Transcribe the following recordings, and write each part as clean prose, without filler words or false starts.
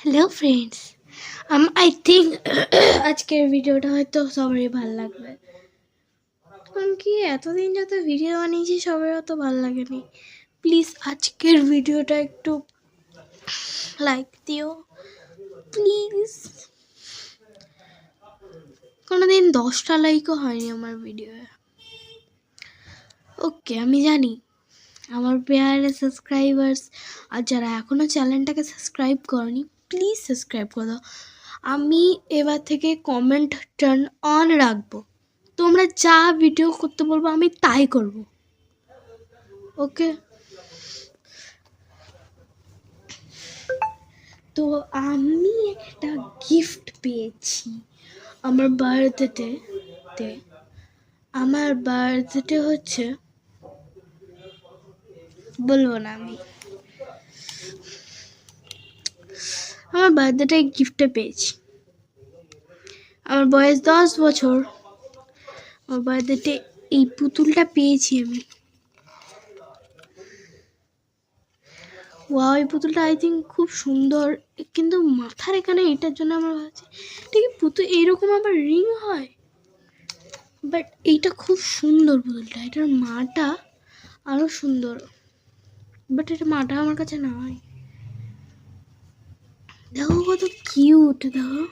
Hello friends, I think আজকের ভিডিওটা হয়তো সবারই ভালো লাগবে। কারণ কি এতদিন যত ভিডিও বানিয়েছি সবার অত ভালো লাগেনি। প্লিজ আজকের ভিডিওটা একটু লাইক দিও প্লিজ। কোনোদিন 10টা লাইকও হয়নি আমার ভিডিওয়ে। ওকে, আমি জানি আমার পেয়ারে সাবস্ক্রাইবার্স আর যারা এখনও চ্যানেলটাকে সাবস্ক্রাইব করনি প্লিজ সাবস্ক্রাইব করে দাও। আমি এবার থেকে কমেন্ট টার্ন অন রাখবো, তোমরা যা ভিডিও করতে বলবো আমি তাই করব। ওকে, তো আমি একটা গিফট পেয়েছি আমার বার্থডেতে। আমার বার্থডে হচ্ছে, বলবো না আমি, আমার বার্থডেতে গিফটটা পেয়েছি। আমার বয়স 10 বছর, আমার বার্থডেতে এই পুতুলটা পেয়েছি আমি। ওয়াও, এই পুতুলটা আই থিঙ্ক খুব সুন্দর, কিন্তু মাথার এখানে এটার জন্য আমরা ভাবছি ঠিক পুতুল এইরকম আবার রিং হয়, বাট এইটা খুব সুন্দর পুতুলটা। এটার মাটা আরো সুন্দর, বাট এটা মাটা আমার কাছে নাই। দেখো কত কিউট, দেখো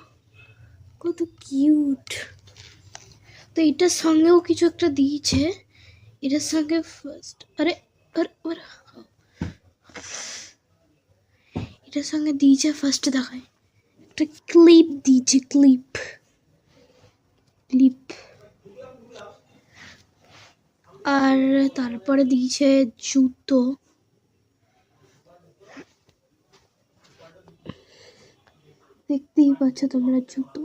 কত কিউট। তো এটার সঙ্গেও কিছু একটা দিয়েছে, এটার সঙ্গে ফার্স্ট এটার সঙ্গে দিয়েছে ফার্স্ট দেখায় একটা ক্লিপ দিয়েছে, ক্লিপ। আর তারপরে দিয়েছে জুতো, দেখতেই পাচ্ছ তোমরা জুতো।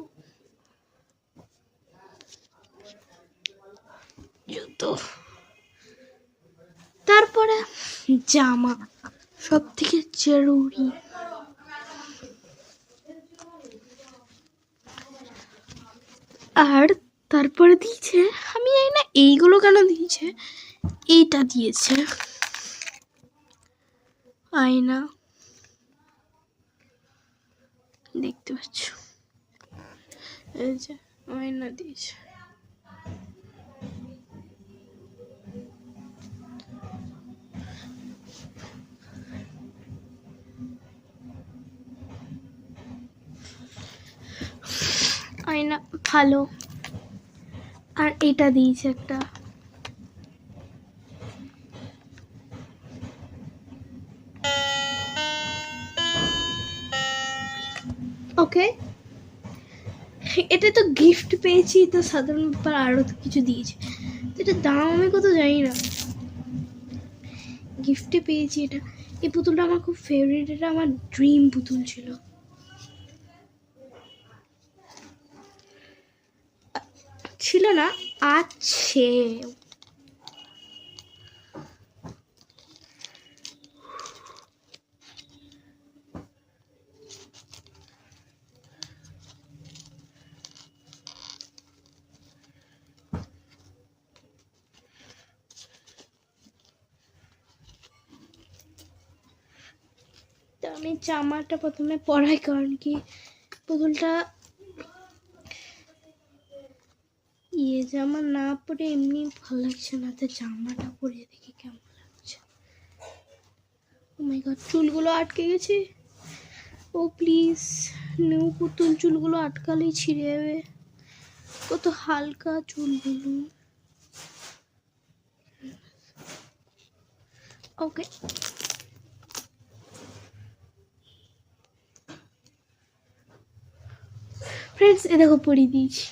তারপরে জামা, সব থেকে জরুরি। আর তারপরে দিয়েছে, আমি জানি না এইগুলো কেন দিয়েছে, এইটা দিয়েছে আয়না, দেখতে পাচ্ছ, এই যে আয়না দিয়েছে। আয়না ভালো। আর এটা দিয়েছে একটা, ওকে, এটা তো গিফট পেয়েছি, তো সাধারণ ব্যাপার। আরো তো কিছু দিয়েছে, এটার দাম আমি কত জানি না, গিফটে পেয়েছি এটা। এই পুতুলটা আমার খুব ফেভারিট, এটা আমার ড্রিম পুতুল ছিল। ছিল না, আছে। আমি জামাটা প্রথমে পরাই, কারণ কি পুতুলটা জামা না পরে এমনি ভালো লাগছে না, তো জামাটা পরে দেখি কেমন লাগছে। ও মাই গড, চুলগুলো আটকে গেছে। ও প্লিজ, নিউ পুতুল চুলগুলো আটকালেই ছিঁড়ে যাবে। কত হালকা চুলগুলো। ওকে, ফ্রেন্ডস এ দেখো পরিয়ে দিয়েছি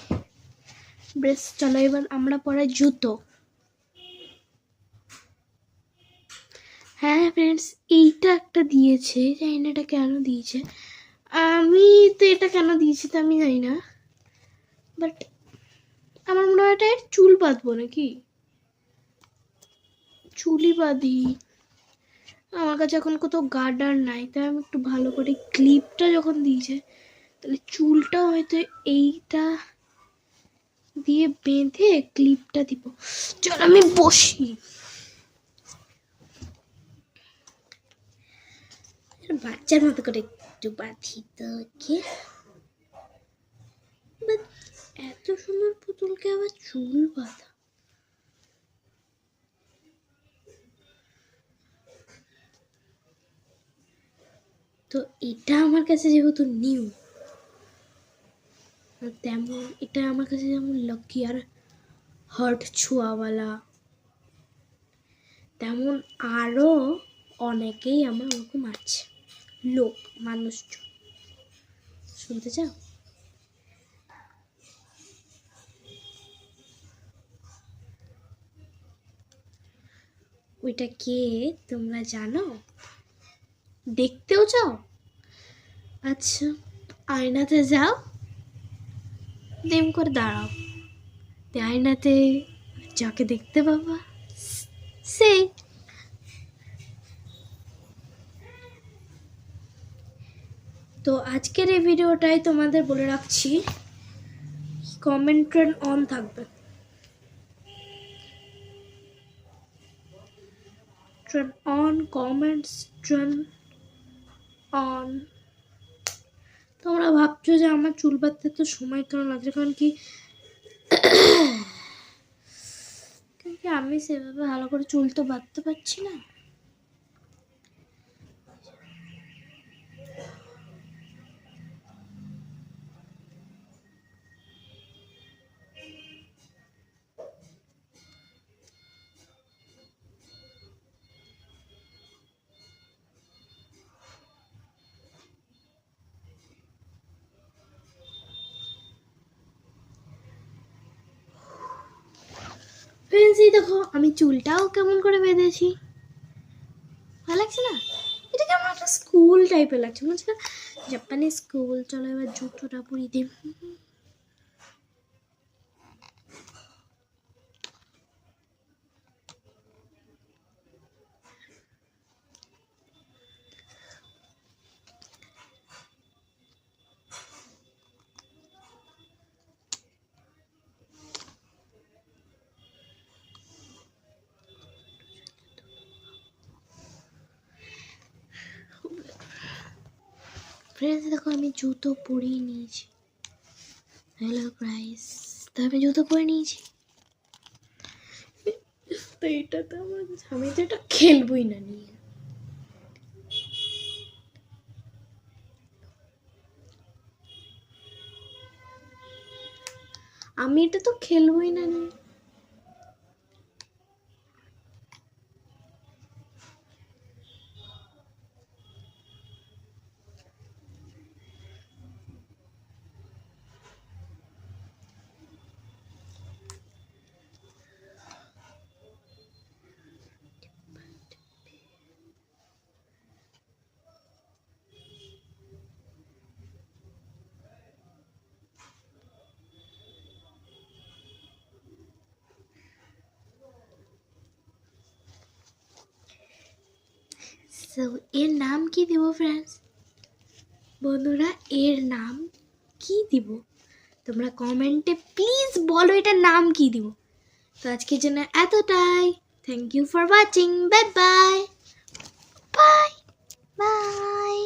ড্রেস। চলো এবার আমরা পরাই জুতো। হ্যাঁ ফ্রেন্ডস, এইটা একটা দিয়েছে, জানি না এটা কেন দিয়েছে। আমি তো এটা কেন দিয়েছি তা আমি জানি না, বাট আমার মনে হয় এটা চুল বাঁধবো নাকি, চুলই বাঁধি। আমার কাছে এখন কত গার্ডার নাই, তাই আমি একটু ভালো করে ক্লিপটা যখন দিয়েছে, তাহলে চুলটা হয়তো এইটা দিয়ে বেঁধে ক্লিপটা দিব। চল আমি বসি। বাচ্চার মতো করে একটু বাঁধি তোকে। এত সুন্দর পুতুলকে আবার চুল বাঁধা। তো এটা আমার কাছে যেহেতু নিউ, তেমন এটা আমার কাছে যেমন লাকি আর হার্ট ছোঁয়াওয়ালা, তেমন আরও অনেকেই আমার ওরকম আছে লোক মানুষজন। শুনতে চাও? ওইটা কে তোমরা জানো? দেখতেও চাও? আচ্ছা, আয়নাতে যাও, দেম করে দাঁড়াও, আয়নাতে যাকে দেখতে পাবা সেই। তো আজকের এই ভিডিওটাই তোমাদের বলে রাখছি, কমেন্ট ট্রেন অন থাকবে, train on, comments train on. তোমরা ভাবছো যে আমার চুল বাঁধতে তো সময় কেন লাগছে, কারণ কি আমি সেভাবে ভালো করে চুল তো বাঁধতে পারছি না। ফ্রেন্ডস, এই দেখো আমি চুলটাও কেমন করে বেঁধেছি, ভালো লাগছে না? এটা কেমন একটা স্কুল টাইপের লাগছে, মনে হচ্ছে না জাপানি স্কুল। চলো এবার জুতোটা পরিয়ে দিই। ফ্রেন্ডস দেখো আমি জুতো পরিয়ে নিয়েছি। হ্যালো গাইস, তো আমি জুতো পরে নিয়েছি। তো এটা তো আমি তো এটা খেলবই না নিয়ে। আমি এটা তো খেলবই না নিয়ে। সো এর নাম কি দিব ফ্রেন্ডস? বন্ধুরা এর নাম কি দিব তোমরা কমেন্টে প্লিজ বলো, এটার নাম কি দিব। তো আজকের জন্য এতটাই। Thank you for watching. Bye bye bye by.